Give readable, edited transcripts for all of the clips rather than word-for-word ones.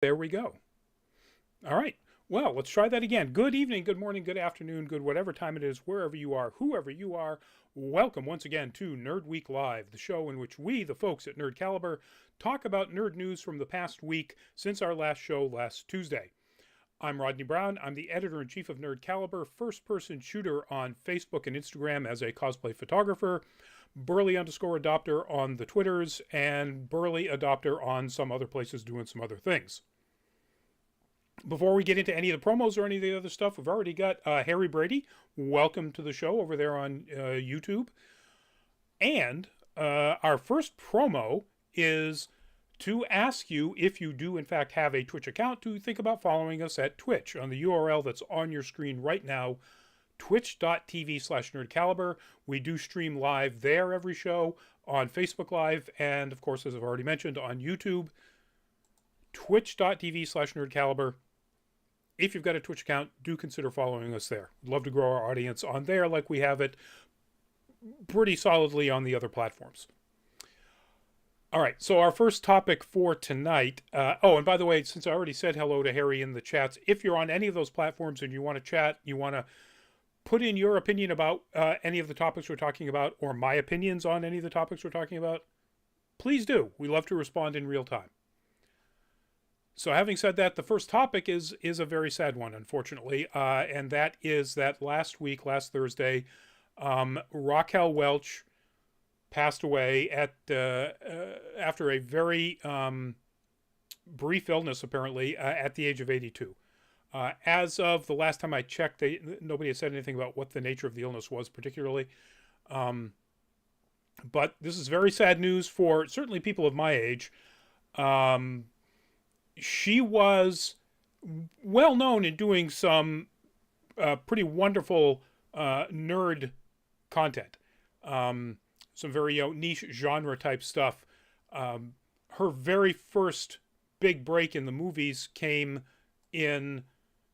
There we go. All right. Well, let's try that again. Good evening, good morning, good afternoon, good whatever time it is, wherever you are, whoever you are. Welcome once again to Nerd Week Live, the show in which we, the folks at Nerd Caliber, talk about nerd news from the past week since our last show last Tuesday. I'm Rodney Brown. I'm the editor-in-chief of Nerd Caliber, first-person shooter on Facebook and Instagram as a cosplay photographer, Burley_adopter on the Twitters, and Burley Adopter on some other places doing some other things. Before we get into any of the promos or any of the other stuff, we've already got Harry Brady. Welcome to the show over there on YouTube. And our first promo is to ask you, if you do in fact have a Twitch account, to think about following us at Twitch on the URL that's on your screen right now, twitch.tv/nerdcaliber. We do stream live there every show, on Facebook Live, and of course, as I've already mentioned, on YouTube. Twitch.tv/nerdcaliber. If you've got a Twitch account, do consider following us there. We'd love to grow our audience on there like we have it pretty solidly on the other platforms. All right, so our first topic for tonight. And by the way, since I already said hello to Harry in the chats, if you're on any of those platforms and you want to chat, you want to put in your opinion about any of the topics we're talking about, or my opinions on any of the topics we're talking about, please do. We love to respond in real time. So having said that, the first topic is a very sad one, unfortunately, and that is that last Thursday, Raquel Welch passed away after a very brief illness, apparently, at the age of 82. As of the last time I checked, nobody had said anything about what the nature of the illness was particularly. But this is very sad news for certainly people of my age. She was well known in doing some pretty wonderful nerd content. Some very niche genre type stuff. Her very first big break in the movies came in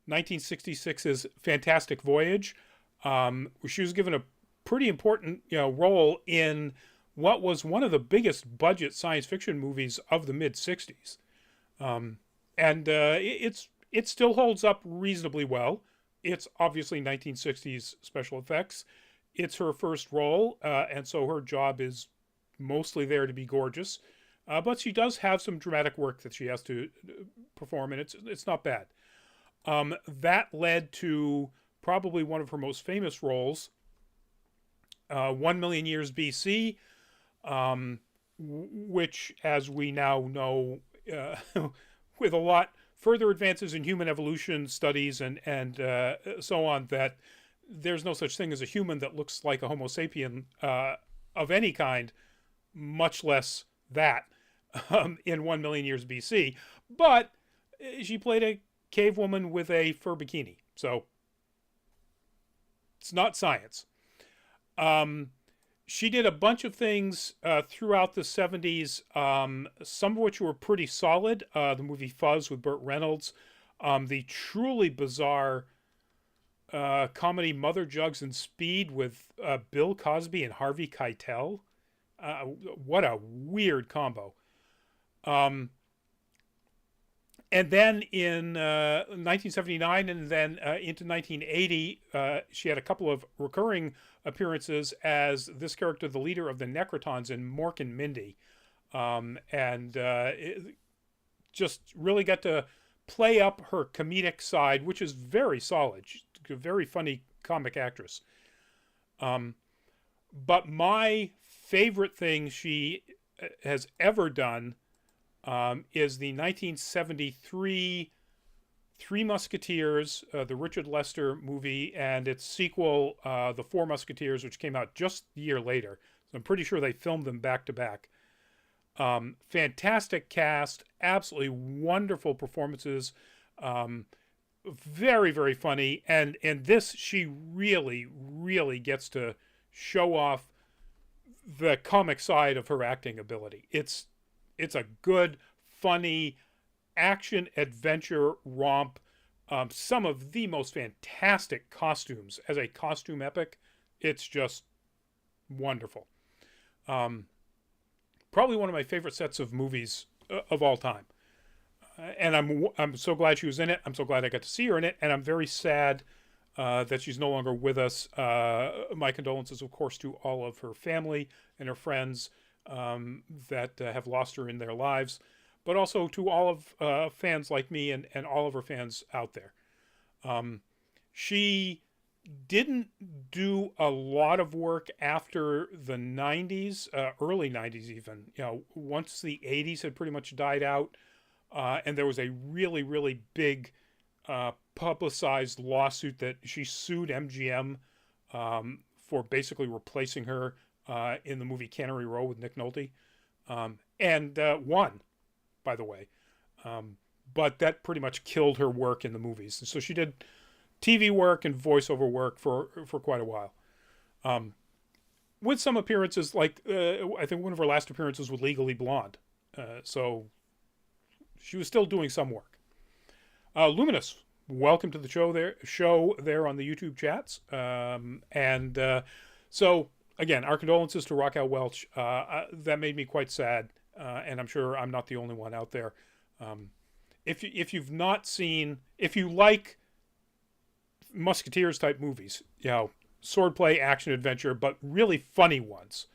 1966's Fantastic Voyage. She was given a pretty important role in what was one of the biggest budget science fiction movies of the mid-60s. It still holds up reasonably well. It's obviously 1960s special effects. It's her first role, and so her job is mostly there to be gorgeous. But she does have some dramatic work that she has to perform, and it's not bad. That led to probably one of her most famous roles, 1 Million Years BC, which, as we now know, with a lot further advances in human evolution studies and so on, that there's no such thing as a human that looks like a Homo sapien of any kind, much less that in 1 million years BC. But she played a cave woman with a fur bikini, so it's not science. She did a bunch of things throughout the 70s, some of which were pretty solid. The movie Fuzz with Burt Reynolds, the truly bizarre comedy Mother Jugs and Speed with Bill Cosby and Harvey Keitel. What a weird combo. And then in 1979 and then into 1980, she had a couple of recurring appearances as this character, the leader of the Necrotons in Mork and Mindy. Just really got to play up her comedic side, which is very solid. She's a very funny comic actress. But my favorite thing she has ever done is the 1973 Three Musketeers, the Richard Lester movie, and its sequel, The Four Musketeers, which came out just a year later. So I'm pretty sure they filmed them back to back. Fantastic cast, absolutely wonderful performances, very, very funny. And in this, she really, really gets to show off the comic side of her acting ability. It's a good, funny action adventure romp. Some of the most fantastic costumes as a costume epic. It's just wonderful. Probably one of my favorite sets of movies of all time. And I'm so glad she was in it. I'm so glad I got to see her in it, and I'm very sad that she's no longer with us. My condolences, of course, to all of her family and her friends that have lost her in their lives, but also to all of fans like me and all of her fans out there. She didn't do a lot of work after the 90s, early 90s even. Once the 80s had pretty much died out, and there was a really, really big publicized lawsuit that she sued MGM for basically replacing her in the movie Cannery Row with Nick Nolte, and won, by the way. But that pretty much killed her work in the movies. And so she did TV work and voiceover work for quite a while. With some appearances, like I think one of her last appearances was Legally Blonde. So she was still doing some work. Luminous, welcome to the show there on the YouTube chats. So again, our condolences to Raquel Welch. That made me quite sad, and I'm sure I'm not the only one out there. If you've not seen, if you like Musketeers type movies, swordplay, action, adventure, but really funny ones,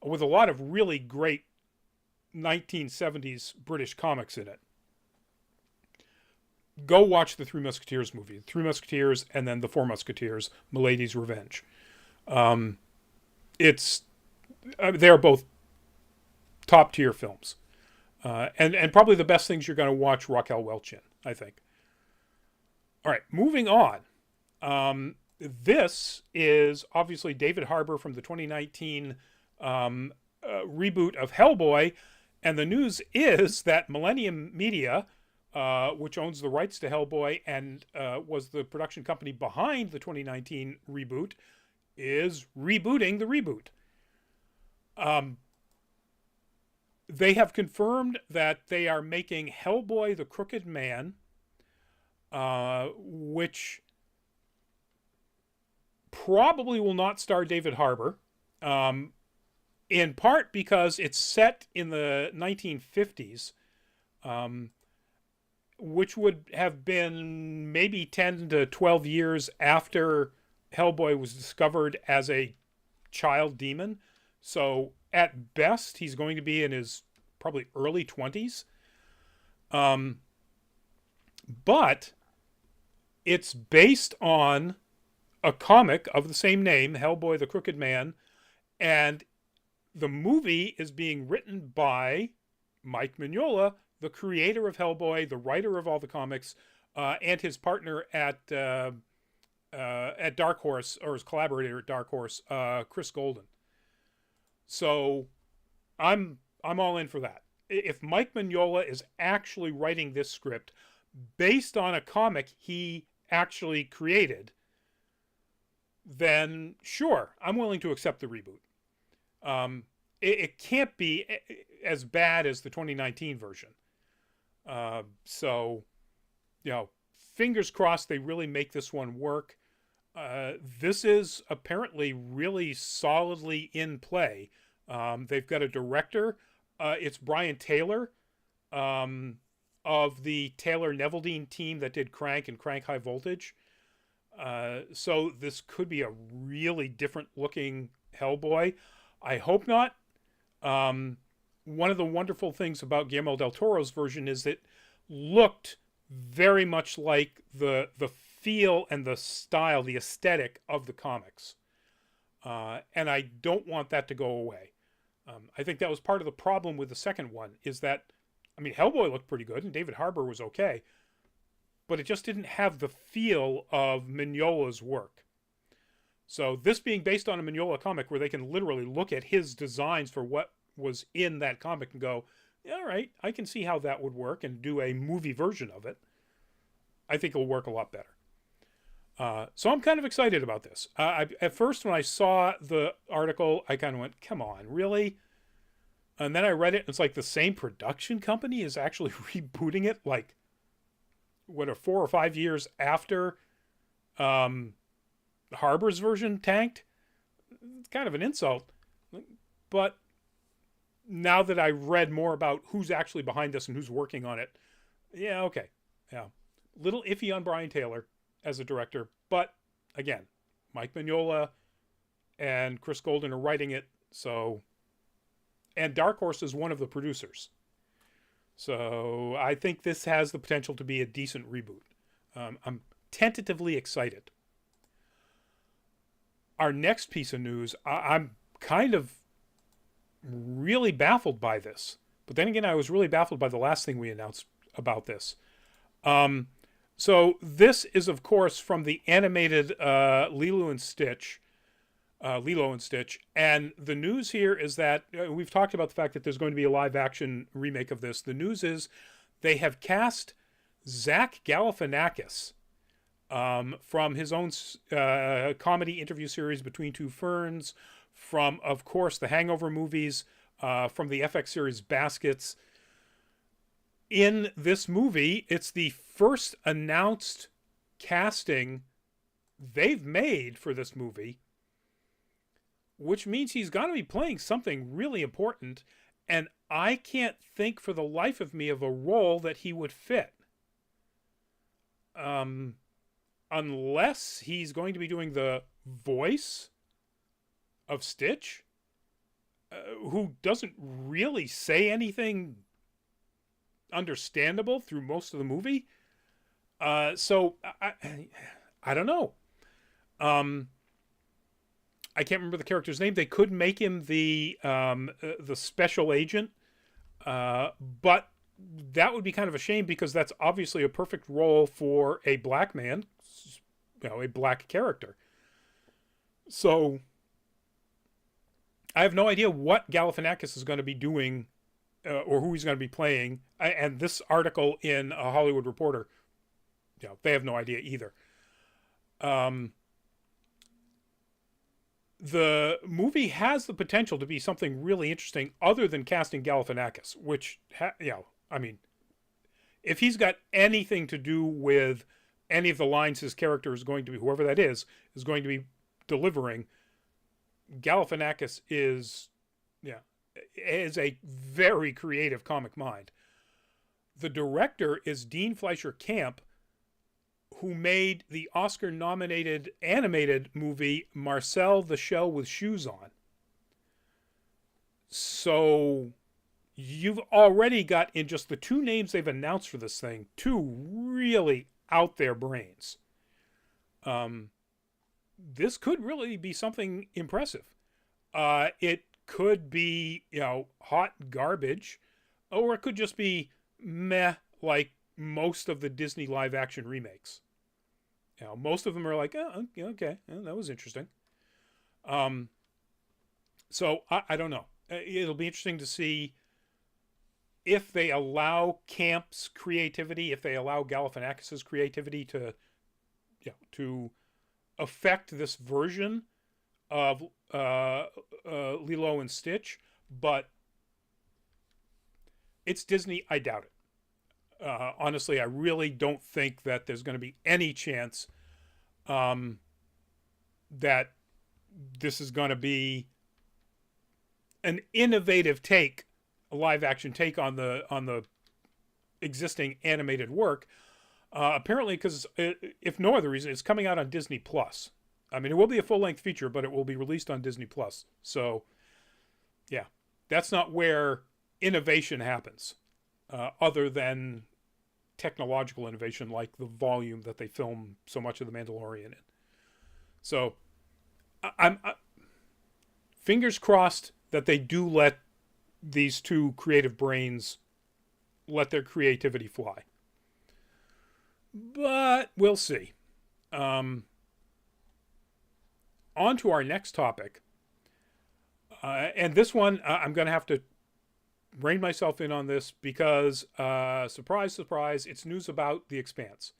with a lot of really great 1970s British comics in it, go watch the Three Musketeers movie. Three Musketeers and then the Four Musketeers, Milady's Revenge. They're both top tier films. And probably the best things you're going to watch Raquel Welch in, I think. All right, moving on. This is obviously David Harbour from the 2019 reboot of Hellboy. And the news is that Millennium Media, which owns the rights to Hellboy and was the production company behind the 2019 reboot, is rebooting the reboot. They have confirmed that they are making Hellboy the Crooked Man, which probably will not star David Harbour, in part because it's set in the 1950s, which would have been maybe 10 to 12 years after Hellboy was discovered as a child demon. So at best, he's going to be in his probably early 20s. But it's based on a comic of the same name, Hellboy the Crooked Man, and the movie is being written by Mike Mignola, the creator of Hellboy, the writer of all the comics, and his partner at Dark Horse, or his collaborator at Dark Horse, Chris Golden. So I'm all in for that. If Mike Mignola is actually writing this script based on a comic he actually created, then sure, I'm willing to accept the reboot. It can't be as bad as the 2019 version. So, fingers crossed they really make this one work. This is apparently really solidly in play. They've got a director. It's Brian Taylor of the Taylor Neveldine team that did Crank and Crank High Voltage. So this could be a really different looking Hellboy. I hope not. One of the wonderful things about Guillermo del Toro's version is it looked very much like the feel and the style, the aesthetic of the comics. And I don't want that to go away. I think that was part of the problem with the second one, is that, Hellboy looked pretty good and David Harbour was okay, but it just didn't have the feel of Mignola's work. So this being based on a Mignola comic where they can literally look at his designs for what was in that comic and go, all right, I can see how that would work, and do a movie version of it, I think it'll work a lot better. So I'm kind of excited about this. At first, when I saw the article, I kind of went, come on, really? And then I read it, and it's like the same production company is actually rebooting it, like, 4 or 5 years after Harbour's version tanked? It's kind of an insult. But now that I read more about who's actually behind this and who's working on it, Yeah, okay. Yeah. Little iffy on Brian Taylor as a director, but again, Mike Mignola and Chris Golden are writing it, so and Dark Horse is one of the producers. So I think this has the potential to be a decent reboot. I'm tentatively excited. Our next piece of news, I'm kind of really baffled by this. But then again, I was really baffled by the last thing we announced about this. Um, so this is, of course, from the animated Lilo and Stitch. And the news here is that we've talked about the fact that there's going to be a live action remake of this. The news is they have cast Zach Galifianakis from his own comedy interview series Between Two Ferns, from, of course, the Hangover movies, from the FX series Baskets. In this movie, it's the first announced casting they've made for this movie, which means he's got to be playing something really important, and I can't think for the life of me of a role that he would fit. Unless he's going to be doing the voice of Stitch, who doesn't really say anything understandable through most of the movie. So I don't know. I can't remember the character's name. They could make him the special agent, but that would be kind of a shame because that's obviously a perfect role for a black man, a black character. So I have no idea what Galifianakis is going to be doing or who he's going to be playing. And this article in a Hollywood Reporter, they have no idea either. The movie has the potential to be something really interesting other than casting Galifianakis, which, I mean, if he's got anything to do with any of the lines his character is going to be, whoever that is going to be delivering, Galifianakis is a very creative comic mind. The director is Dean Fleischer Camp, who made the Oscar-nominated animated movie Marcel the Shell with Shoes On. So you've already got, in just the two names they've announced for this thing, two really out there brains. This could really be something impressive. It could be, hot garbage, or it could just be meh, like most of the Disney live action remakes. Most of them are like, oh, okay, that was interesting. So I don't know. It'll be interesting to see if they allow Camp's creativity, if they allow Galifianakis' creativity to affect this version of Lilo and Stitch. But it's Disney. I doubt it. Honestly, I really don't think that there's going to be any chance that this is going to be an innovative take, a live action take on the existing animated work. Apparently, because if no other reason, it's coming out on Disney Plus. I mean, it will be a full length feature, but it will be released on Disney Plus. So, yeah, that's not where innovation happens, other than technological innovation, like the volume that they film so much of The Mandalorian in. So, I'm fingers crossed that they do let these two creative brains let their creativity fly. But we'll see. On to our next topic. And this one, I'm going to have to rein myself in on this because, surprise, surprise, it's news about The Expanse.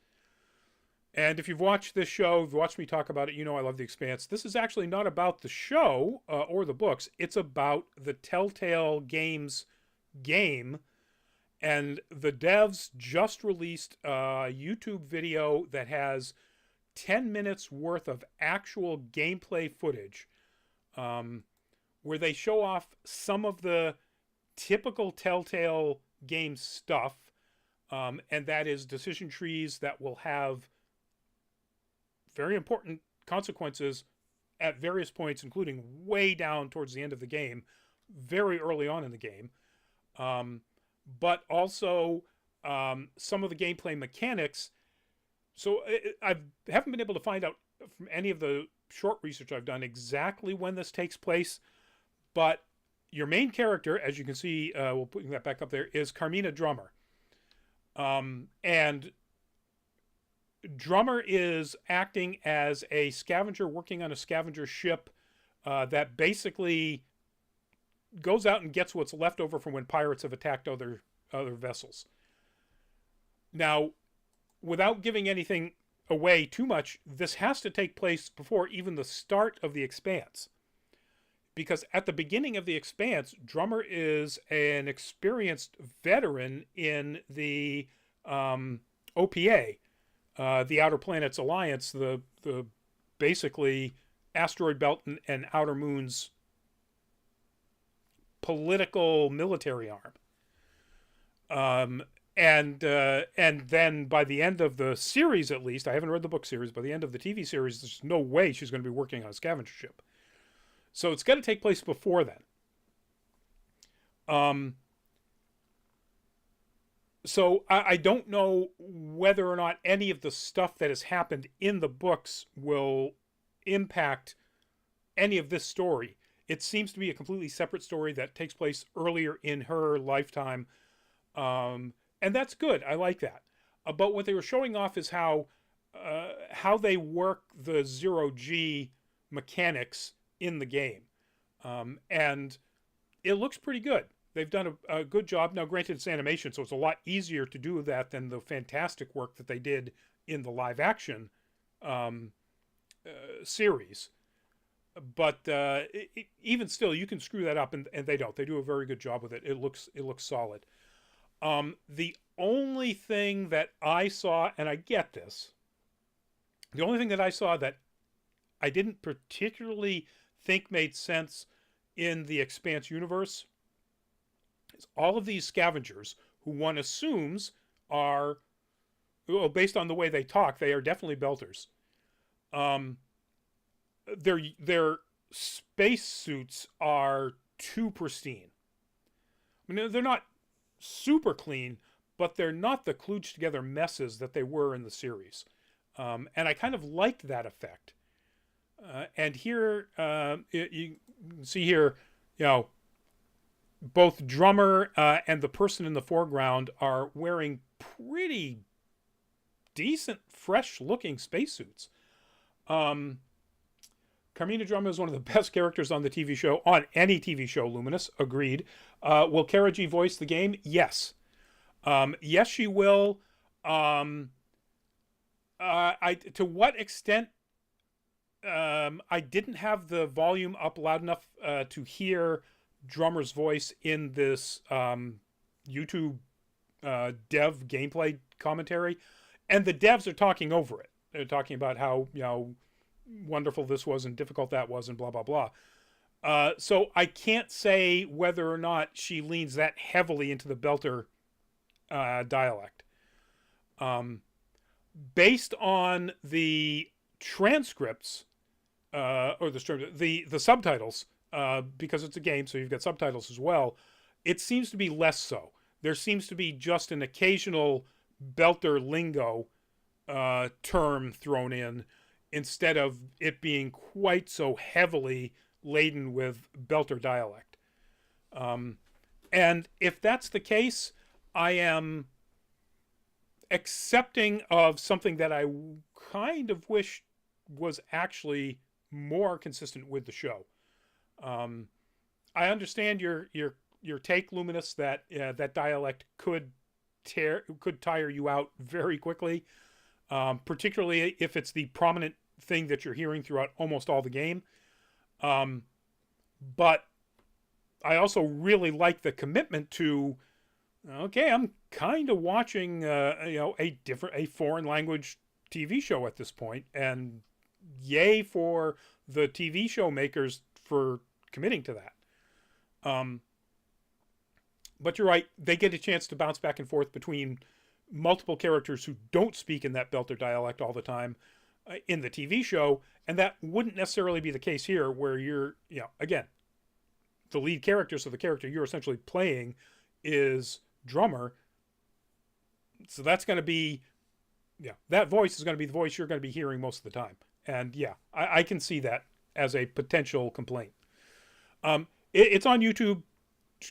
And if you've watched this show, you've watched me talk about it, you know I love The Expanse. This is actually not about the show or the books. It's about the Telltale Games game. And the devs just released a YouTube video that has 10 minutes worth of actual gameplay footage, where they show off some of the typical Telltale game stuff, and that is decision trees that will have very important consequences at various points, including way down towards the end of the game, very early on in the game. But also some of the gameplay mechanics. So I haven't been able to find out from any of the short research I've done exactly when this takes place, but your main character, as you can see, we'll put that back up there, is Carmina Drummer. And Drummer is acting as a scavenger working on a scavenger ship that basically goes out and gets what's left over from when pirates have attacked other vessels. Now, without giving anything away too much, this has to take place before even the start of The Expanse. Because at the beginning of The Expanse, Drummer is an experienced veteran in the OPA, the Outer Planets Alliance, the basically asteroid belt and outer moons political military arm. And then by the end of the series, at least, I haven't read the book series, by the end of the TV series, there's no way she's going to be working on a scavenger ship. So it's got to take place before then. So I don't know whether or not any of the stuff that has happened in the books will impact any of this story. It seems to be a completely separate story that takes place earlier in her lifetime. And that's good. I like that. But what they were showing off is how they work the zero-G mechanics in the game. And it looks pretty good. They've done a good job. Now, granted, it's animation, so it's a lot easier to do that than the fantastic work that they did in the live-action series. But even still, you can screw that up, and they don't. They do a very good job with it. It looks solid. The only thing that I saw, and I get this, the only thing that I saw that I didn't particularly think made sense in the Expanse universe is all of these scavengers who one assumes are, well, based on the way they talk, they are definitely belters. Their space suits are too pristine. I mean, they're not super clean, but they're not the kludged together messes that they were in the series. And I kind of liked that effect. And here, you can see here, both Drummer and the person in the foreground are wearing pretty decent, fresh-looking spacesuits. Carmina Drummer is one of the best characters on the TV show, on any TV show, Luminous. Agreed. Will Kara G voice the game? Yes. Yes, she will. To what extent? I didn't have the volume up loud enough to hear Drummer's voice in this YouTube dev gameplay commentary, and the devs are talking over it. They're talking about how wonderful this was and difficult that was and blah blah blah. So I can't say whether or not she leans that heavily into the Belter dialect. Based on the transcripts or the subtitles, because it's a game, so you've got subtitles as well, it seems to be less so. There seems to be just an occasional Belter lingo term thrown in, instead of it being quite so heavily laden with Belter dialect. And if that's the case, I am accepting of something that I kind of wish was actually more consistent with the show. I understand your take, Luminous, that that dialect could tire you out very quickly, particularly if it's the prominent thing that you're hearing throughout almost all the game. But I also really like the commitment to, okay, I'm kind of watching a foreign language TV show at this point, and yay for the TV show makers for committing to that. But you're right, they get a chance to bounce back and forth between multiple characters who don't speak in that Belter dialect all the time in the TV show, and that wouldn't necessarily be the case here, where you're, again, the lead character, so the character you're essentially playing is Drummer. So that's going to be, that voice is going to be the voice you're going to be hearing most of the time. And I can see that as a potential complaint. It's on YouTube.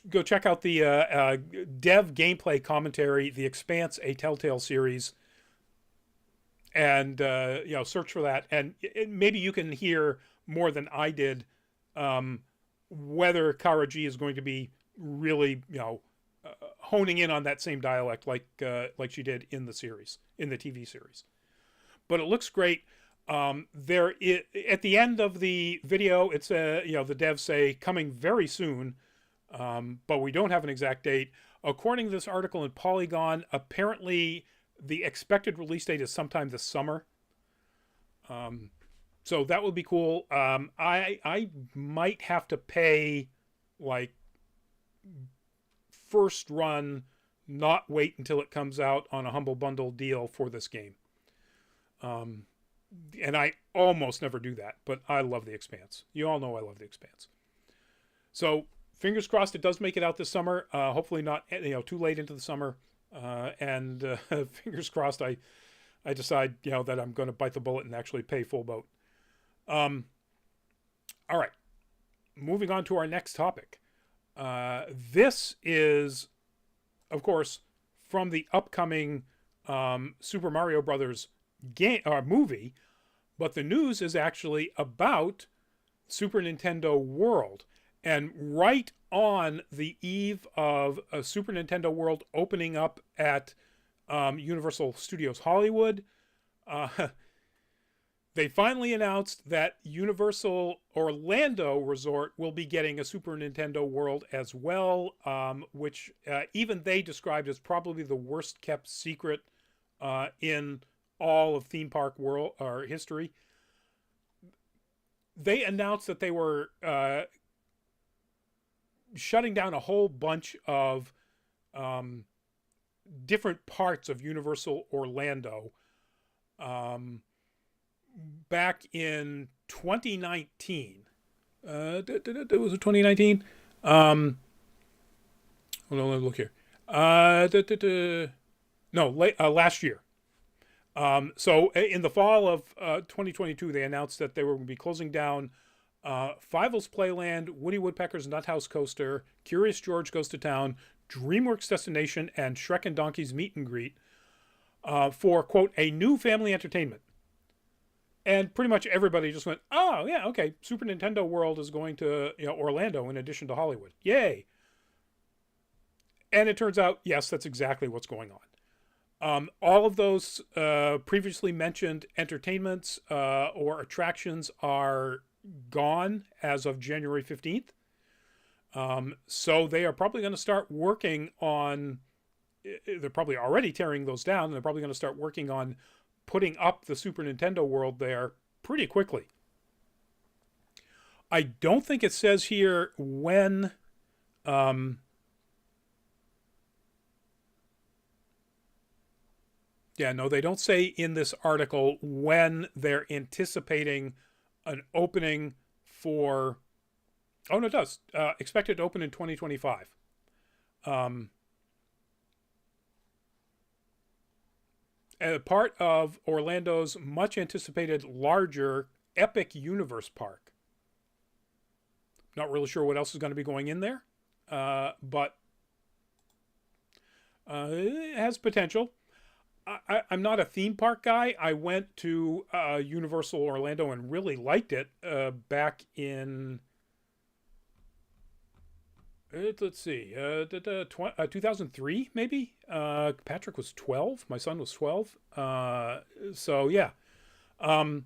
Go check out the dev gameplay commentary, The Expanse, a Telltale series, and search for that. And maybe you can hear more than I did whether Kara G is going to be really honing in on that same dialect like she did in the series, in the TV series. But it looks great. At the end of the video, it's the devs say coming very soon. But we don't have an exact date. According to this article in Polygon, apparently the expected release date is sometime this summer. So that would be cool. I might have to pay like first run, not wait until it comes out on a Humble Bundle deal for this game. And I almost never do that, but I love The Expanse. You all know I love The Expanse. So fingers crossed it does make it out this summer. Hopefully not too late into the summer. And fingers crossed I decide that I'm going to bite the bullet and actually pay full boat. All right. Moving on to our next topic. This is, of course, from the upcoming Super Mario Brothers movie, but the news is actually about Super Nintendo World. And right on the eve of a Super Nintendo World opening up at Universal Studios Hollywood, they finally announced that Universal Orlando Resort will be getting a Super Nintendo World as well, which even they described as probably the worst kept secret in all of theme park world or history. They announced that they were shutting down a whole bunch of different parts of Universal Orlando back in 2019. Was it 2019? Hold on, let me look here. Last year. So in the fall of 2022, they announced that they were going to be closing down Fievel's Playland, Woody Woodpecker's Nut House Coaster, Curious George Goes to Town, DreamWorks Destination, and Shrek and Donkey's Meet and Greet for, quote, a new family entertainment. And pretty much everybody just went, oh, yeah, okay, Super Nintendo World is going to Orlando in addition to Hollywood. Yay. And it turns out, yes, that's exactly what's going on. All of those previously mentioned entertainments or attractions are gone as of January 15th. So they are probably going to start working on, they're probably already tearing those down, and they're probably going to start working on putting up the Super Nintendo World there pretty quickly. I don't think it says here when they don't say in this article when they're anticipating an opening for... Oh, no, it does. Expected to open in 2025. Part of Orlando's much anticipated larger Epic Universe Park. Not really sure what else is going to be going in there, but it has potential. I'm not a theme park guy. I went to Universal Orlando and really liked it back in... let's see, 2003 maybe. Patrick was 12. My son was 12. So yeah, and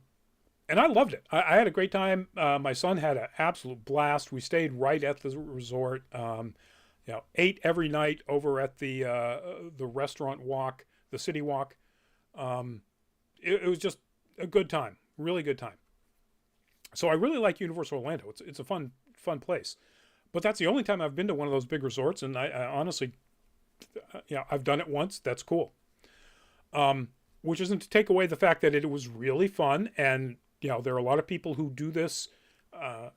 I loved it. I had a great time. My son had an absolute blast. We stayed right at the resort. Ate every night over at the restaurant walk, the city walk. It was just a good time, really good time. So I really like Universal Orlando. It's a fun place. But that's the only time I've been to one of those big resorts, and I honestly, I've done it once. That's cool. Which isn't to take away the fact that it was really fun. And, there are a lot of people who do this. I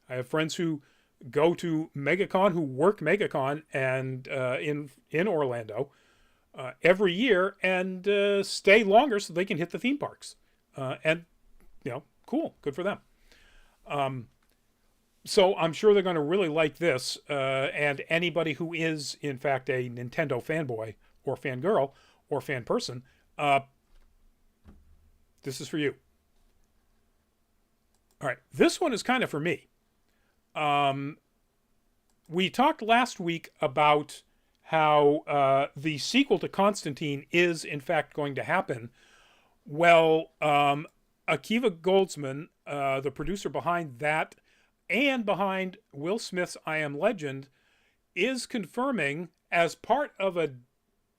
have friends who go to MegaCon, who work MegaCon and in Orlando every year and stay longer so they can hit the theme parks. And, cool. Good for them. So I'm sure they're going to really like this. And anybody who is, in fact, a Nintendo fanboy or fangirl or fan person, this is for you. All right. This one is kind of for me. We talked last week about how the sequel to Constantine is, in fact, going to happen. Well, Akiva Goldsman, the producer behind that and behind Will Smith's I Am Legend, is confirming, as part of an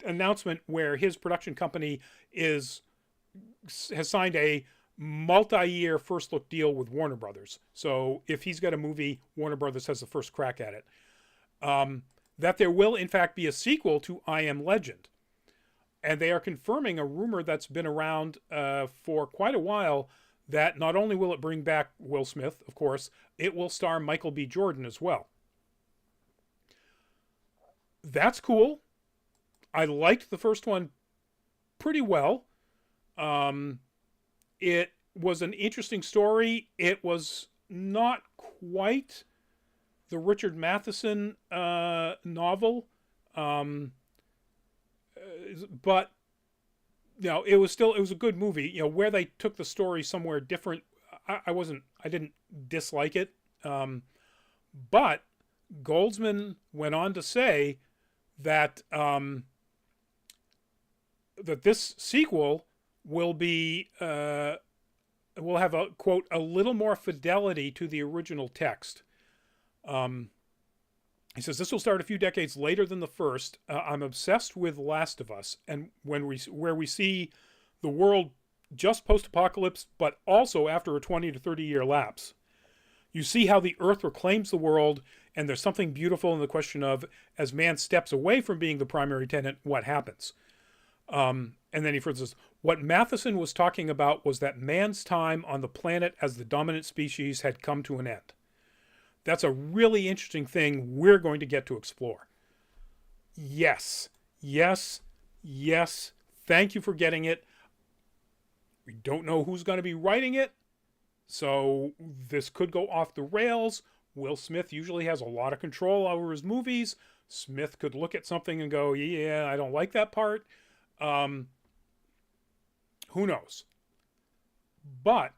announcement where his production company has signed a multi-year first look deal with Warner Brothers. So if he's got a movie, Warner Brothers has the first crack at it. That there will, in fact, be a sequel to I Am Legend. And they are confirming a rumor that's been around for quite a while, that not only will it bring back Will Smith, of course, it will star Michael B. Jordan as well. That's cool. I liked the first one pretty well. It was an interesting story. It was not quite the Richard Matheson novel, but it was a good movie. Where they took the story somewhere different, I didn't dislike it, but Goldsman went on to say that that this sequel will be will have a quote a little more fidelity to the original text. He says this will start a few decades later than the first. I'm obsessed with Last of Us, and where we see the world just post-apocalypse, but also after a 20 to 30 year lapse. You see how the earth reclaims the world, and there's something beautiful in the question of, as man steps away from being the primary tenant, what happens? And then he further says, what Matheson was talking about was that man's time on the planet as the dominant species had come to an end. That's a really interesting thing we're going to get to explore. Yes, yes, yes. Thank you for getting it. We don't know who's going to be writing it, so this could go off the rails. Will Smith usually has a lot of control over his movies. Smith could look at something and go, yeah, I don't like that part. Who knows? But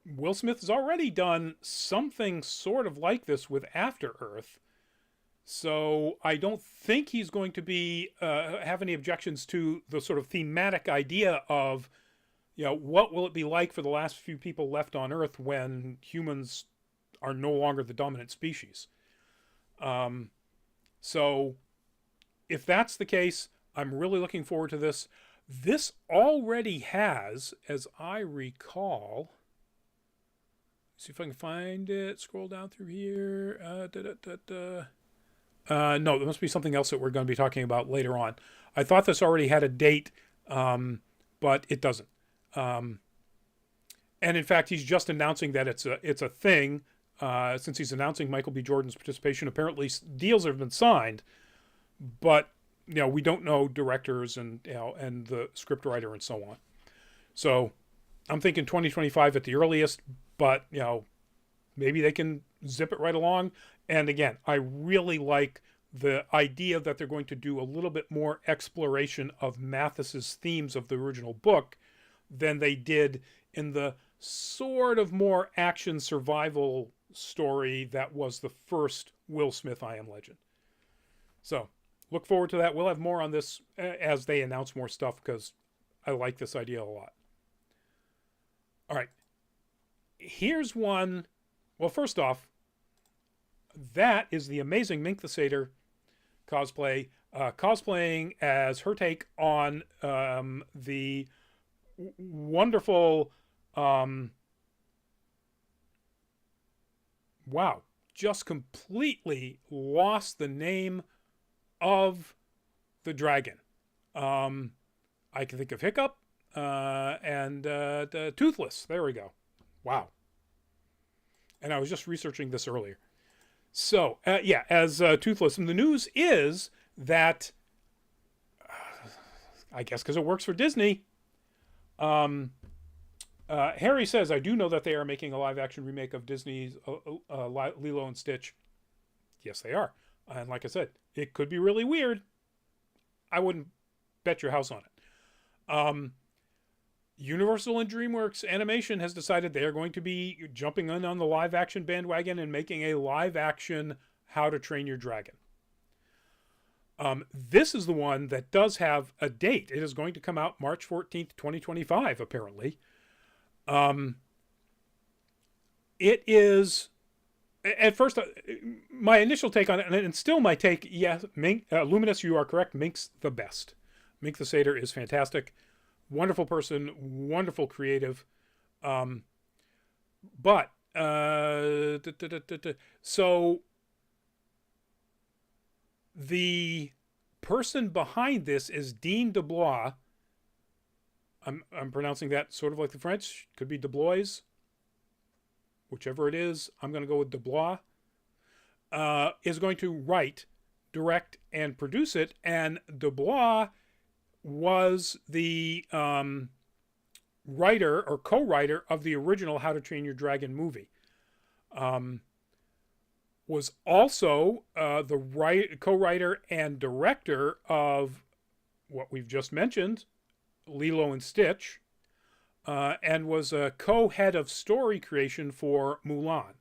Will Smith has already done something sort of like this with After Earth. So I don't think he's going to be have any objections to the sort of thematic idea of, what will it be like for the last few people left on Earth when humans are no longer the dominant species. So if that's the case, I'm really looking forward to this. This already has, as I recall, see if I can find it, scroll down through here. No, there must be something else that we're going to be talking about later on. I thought this already had a date, but it doesn't. And in fact, he's just announcing that it's a thing. Since he's announcing Michael B. Jordan's participation, apparently deals have been signed, but we don't know directors and and the scriptwriter and so on. So I'm thinking 2025 at the earliest, but maybe they can zip it right along. And again, I really like the idea that they're going to do a little bit more exploration of Mathis's themes of the original book than they did in the sort of more action survival story that was the first Will Smith I Am Legend. So look forward to that. We'll have more on this as they announce more stuff, because I like this idea a lot. All right. Here's one. Well, first off, that is the amazing Mink the Satyr cosplay, cosplaying as her take on the wonderful, wow, just completely lost the name of the dragon. I can think of Hiccup and Toothless. There we go. Wow. And I was just researching this earlier. So, yeah, as Toothless. And the news is that, I guess because it works for Disney, Harry says, I do know that they are making a live-action remake of Disney's Lilo and Stitch. Yes, they are. And like I said, it could be really weird. I wouldn't bet your house on it. Universal and DreamWorks Animation has decided they are going to be jumping in on the live-action bandwagon and making a live-action How to Train Your Dragon. This is the one that does have a date. It is going to come out March 14th, 2025, apparently. It is, at first, my initial take on it, and still my take, yes, Luminous, you are correct, Mink's the best. Mink the Satyr is fantastic. Wonderful person, wonderful creative. But, so the person behind this is Dean DeBlois. I'm pronouncing that sort of like the French. Could be DeBlois. Whichever it is, I'm going to go with DeBlois. Is going to write, direct, and produce it. And DeBlois was the writer or co-writer of the original How to Train Your Dragon movie. Was also the co-writer and director of what we've just mentioned, Lilo and Stitch, and was a co-head of story creation for Mulan.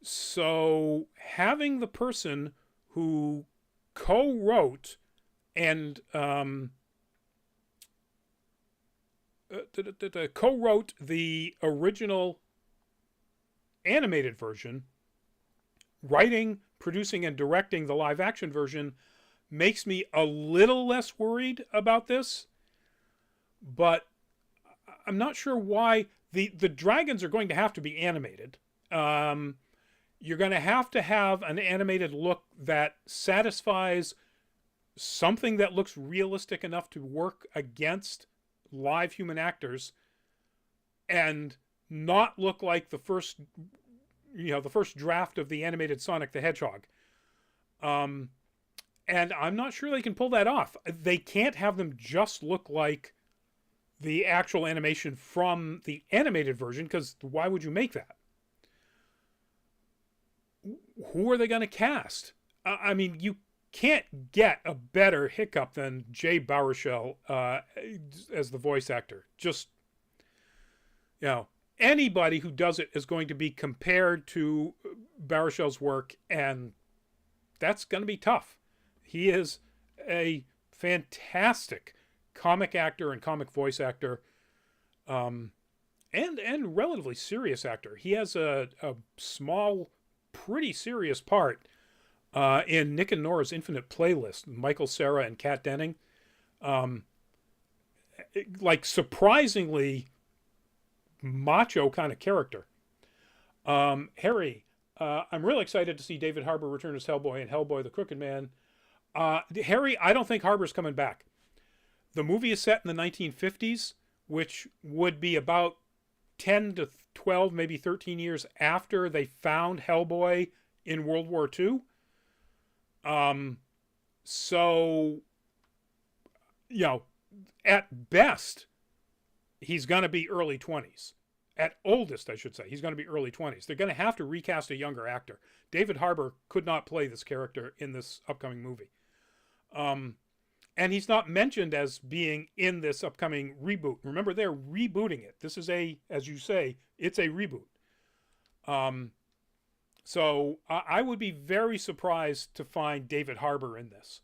So having the person who co-wrote and co-wrote the original animated version, writing, producing, and directing the live-action version makes me a little less worried about this. But I'm not sure why. The dragons are going to have to be animated. You're going to have an animated look that satisfies something that looks realistic enough to work against live human actors and not look like the first draft of the animated Sonic the Hedgehog. And I'm not sure they can pull that off. They can't have them just look like the actual animation from the animated version, because why would you make that? Who are they going to cast? I mean, you can't get a better Hiccup than Jay Baruchel as the voice actor. Just, anybody who does it is going to be compared to Baruchel's work, and that's going to be tough. He is a fantastic comic actor and comic voice actor, and relatively serious actor. He has a small, pretty serious part in Nick and Nora's Infinite Playlist, Michael Cera and Kat Denning. Like surprisingly macho kind of character. Harry, I'm really excited to see David Harbour return as Hellboy and Hellboy the Crooked Man. Harry, I don't think Harbour's coming back. The movie is set in the 1950s, which would be about 10 to 12, maybe 13 years after they found Hellboy in World War II. So, at best, he's going to be early 20s. At oldest, I should say, he's going to be early 20s. They're going to have to recast a younger actor. David Harbour could not play this character in this upcoming movie. And he's not mentioned as being in this upcoming reboot. Remember, they're rebooting it. This is as you say, it's a reboot. So I would be very surprised to find David Harbour in this.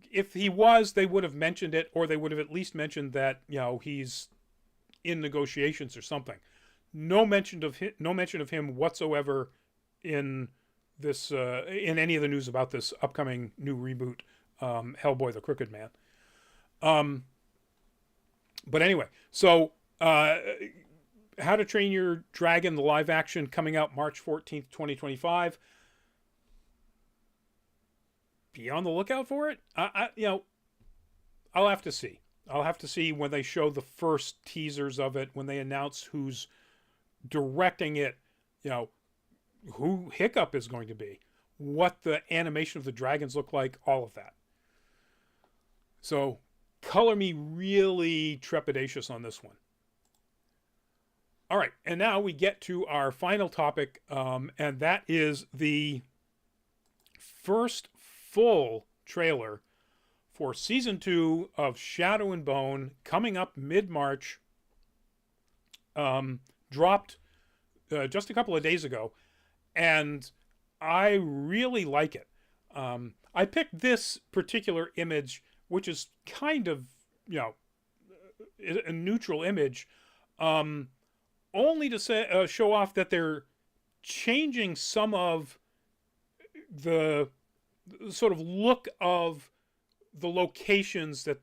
If he was, they would have mentioned it, or they would have at least mentioned that, he's in negotiations or something. No mention of him whatsoever in this in any of the news about this upcoming new reboot, Hellboy the Crooked Man. But anyway, so How to Train Your Dragon, the live action, coming out March 14th, 2025. be on the lookout for it. I'll have to see. I'll have to see when they show the first teasers of it, when they announce who's directing it, who Hiccup is going to be, what the animation of the dragons look like, all of that. So color me really trepidatious on this one. All right, and now we get to our final topic, and that is the first full trailer for season 2 of Shadow and Bone, coming up mid-March. Dropped just a couple of days ago, and I really like it. I picked this particular image, which is kind of, a neutral image, only to show off that they're changing some of the sort of look of the locations that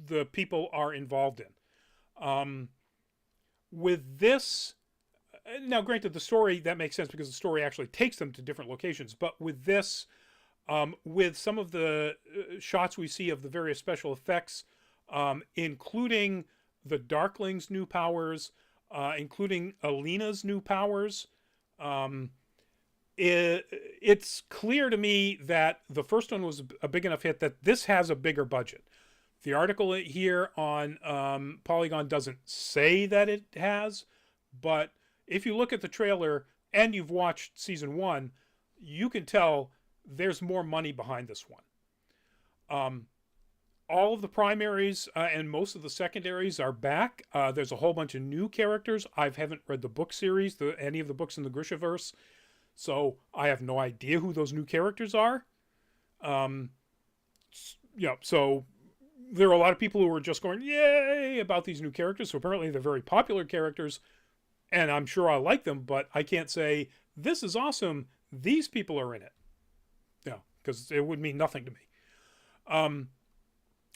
the people are involved in. With this, now granted, the story, that makes sense because the story actually takes them to different locations, but with this, with some of the shots we see of the various special effects, including the Darkling's new powers, including Alina's new powers, it's clear to me that the first one was a big enough hit that this has a bigger budget. The article here on Polygon doesn't say that it has, but if you look at the trailer and you've watched season 1, you can tell there's more money behind this one. All of the primaries and most of the secondaries are back. There's a whole bunch of new characters. I haven't read the book series, any of the books in the Grishaverse, so I have no idea who those new characters are. So there are a lot of people who are just going, yay, about these new characters. So apparently they're very popular characters, and I'm sure I like them, but I can't say, this is awesome, these people are in it. Because it would mean nothing to me.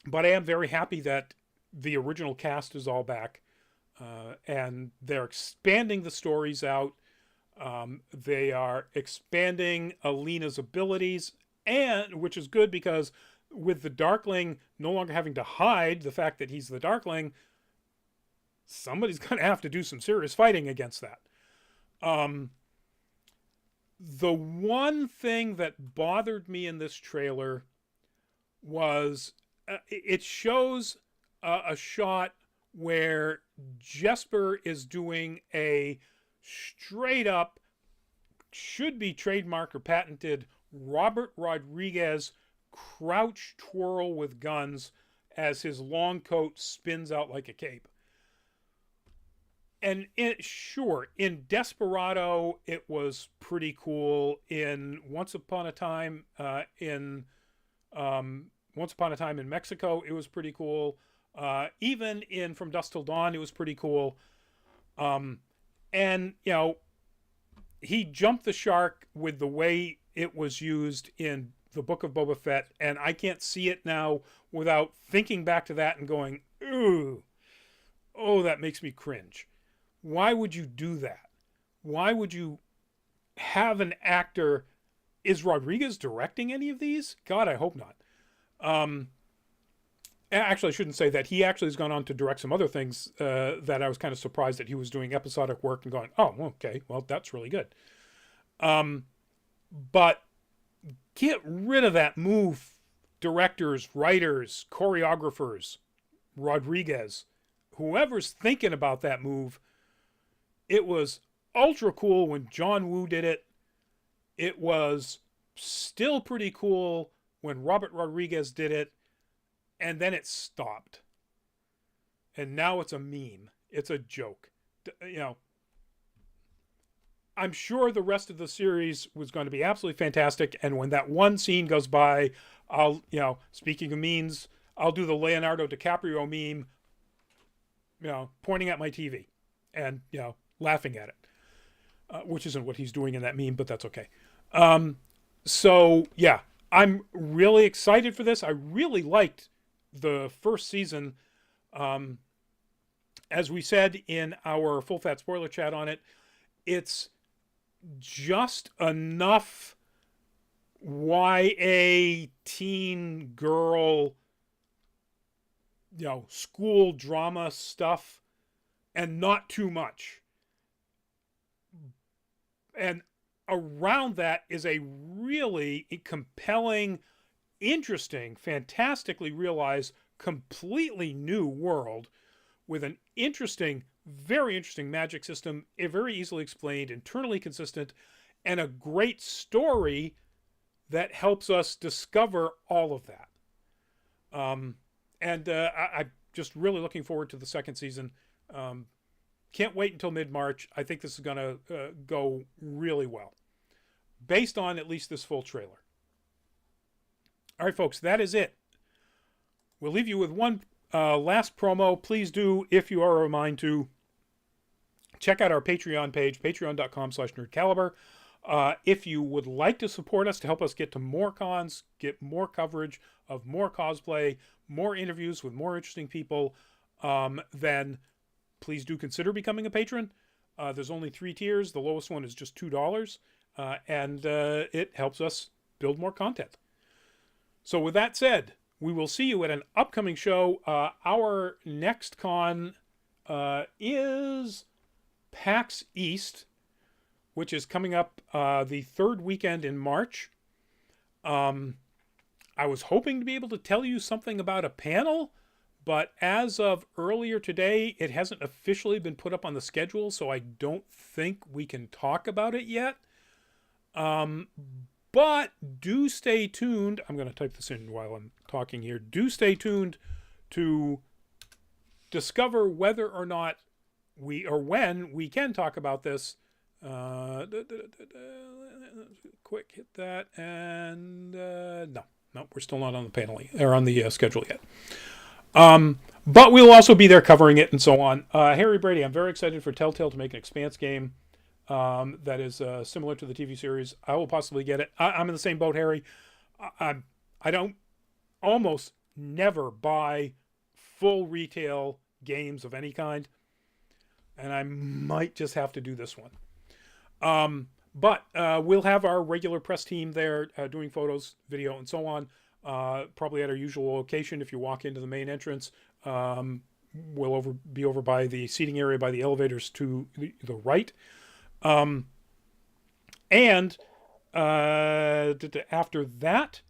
But I am very happy that the original cast is all back, and they're expanding the stories out. They are expanding Alina's abilities, and which is good because with the Darkling no longer having to hide the fact that he's the Darkling, somebody's going to have to do some serious fighting against that. The one thing that bothered me in this trailer was it shows a shot where Jesper is doing a straight up, should be trademark or patented, Robert Rodriguez crouch twirl with guns as his long coat spins out like a cape. And in Desperado, it was pretty cool. In Once Upon a Time in Mexico, it was pretty cool. Even in From Dusk Till Dawn, it was pretty cool. And he jumped the shark with the way it was used in the Book of Boba Fett, and I can't see it now without thinking back to that and going, ooh, oh, that makes me cringe. Why would you do that? Why would you have an actor? Is Rodriguez directing any of these? God, I hope not. Actually, I shouldn't say that. He actually has gone on to direct some other things that I was kind of surprised that he was doing episodic work and going, oh, okay, well, that's really good. But get rid of that move, directors, writers, choreographers, Rodriguez, whoever's thinking about that move. It was ultra cool when John Woo did it. It was still pretty cool when Robert Rodriguez did it. And then it stopped. And now it's a meme. It's a joke. I'm sure the rest of the series was going to be absolutely fantastic. And when that one scene goes by, speaking of memes, I'll do the Leonardo DiCaprio meme, pointing at my TV and, laughing at it, which isn't what he's doing in that meme, but that's okay. So yeah, I'm really excited for this. I really liked the first season. As we said in our full fat spoiler chat on it, it's just enough YA teen girl, school drama stuff, and not too much. And around that is a really compelling, interesting, fantastically realized, completely new world with an interesting, very interesting magic system, very easily explained, internally consistent, and a great story that helps us discover all of that. I'm just really looking forward to the second season. Can't wait until mid-March. I think this is going to go really well, based on at least this full trailer. All right, folks, that is it. We'll leave you with one last promo. Please do, if you are of a mind to, check out our Patreon page, patreon.com/nerdcaliber. If you would like to support us to help us get to more cons, get more coverage of more cosplay, more interviews with more interesting people, then please do consider becoming a patron. There's only 3 tiers. The lowest one is just $2, and it helps us build more content. So with that said, we will see you at an upcoming show. Our next con is PAX East, which is coming up the third weekend in March. I was hoping to be able to tell you something about a panel, but as of earlier today, it hasn't officially been put up on the schedule, so I don't think we can talk about it yet. But do stay tuned. I'm going to type this in while I'm talking here. Do stay tuned to discover whether or not when we can talk about this. Quick hit that, and no, we're still not on the panel or on the schedule yet. But we'll also be there covering it and so on. Harry Brady, I'm very excited for Telltale to make an Expanse game that is similar to the TV series. I will possibly get it. I'm in the same boat, Harry. I don't almost never buy full retail games of any kind, and I might just have to do this one. But we'll have our regular press team there doing photos, video, and so on. Probably at our usual location. If you walk into the main entrance, we'll be over by the seating area by the elevators to the right. And after that,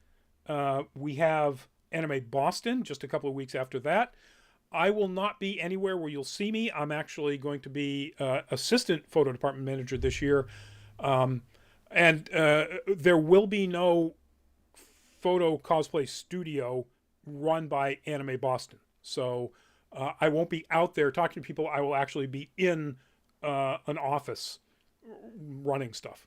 we have Anime Boston just a couple of weeks after that. I will not be anywhere where you'll see me. I'm actually going to be assistant photo department manager this year. And there will be no photo cosplay studio run by Anime Boston. So I won't be out there talking to people. I will actually be in an office running stuff.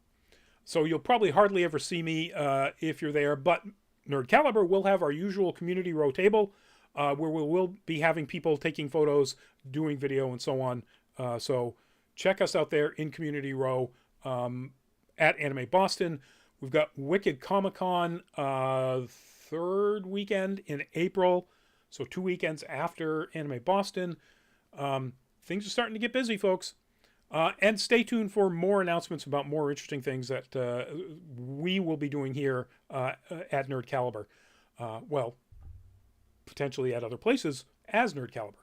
So you'll probably hardly ever see me if you're there. But Nerd Caliber will have our usual community row table where we will be having people taking photos, doing video, and so on. So check us out there in community row at Anime Boston. We've got Wicked Comic-Con third weekend in April. So 2 weekends after Anime Boston. Things are starting to get busy, folks. And stay tuned for more announcements about more interesting things that we will be doing here at Nerd Caliber. Well, potentially at other places as Nerd Caliber.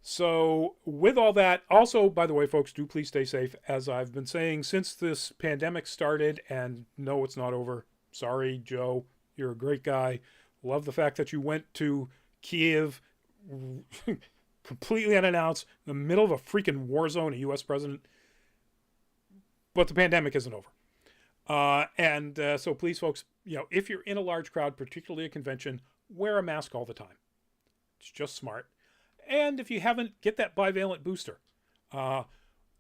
So with all that, also, by the way, folks, do please stay safe. As I've been saying since this pandemic started, and no, it's not over. Sorry, Joe. You're a great guy. Love the fact that you went to Kiev completely unannounced, in the middle of a freaking war zone, a U.S. president. But the pandemic isn't over. So please, folks, if you're in a large crowd, particularly a convention, wear a mask all the time. It's just smart. And if you haven't, get that bivalent booster.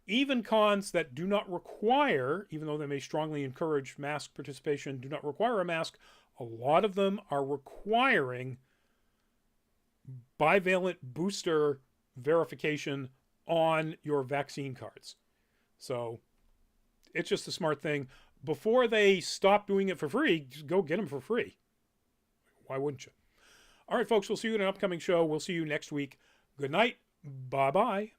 Even cons that do not require, even though they may strongly encourage mask participation, do not require a mask, a lot of them are requiring bivalent booster verification on your vaccine cards. So it's just a smart thing. Before they stop doing it for free, just go get them for free. Why wouldn't you? All right, folks, we'll see you in an upcoming show. We'll see you next week. Good night. Bye-bye.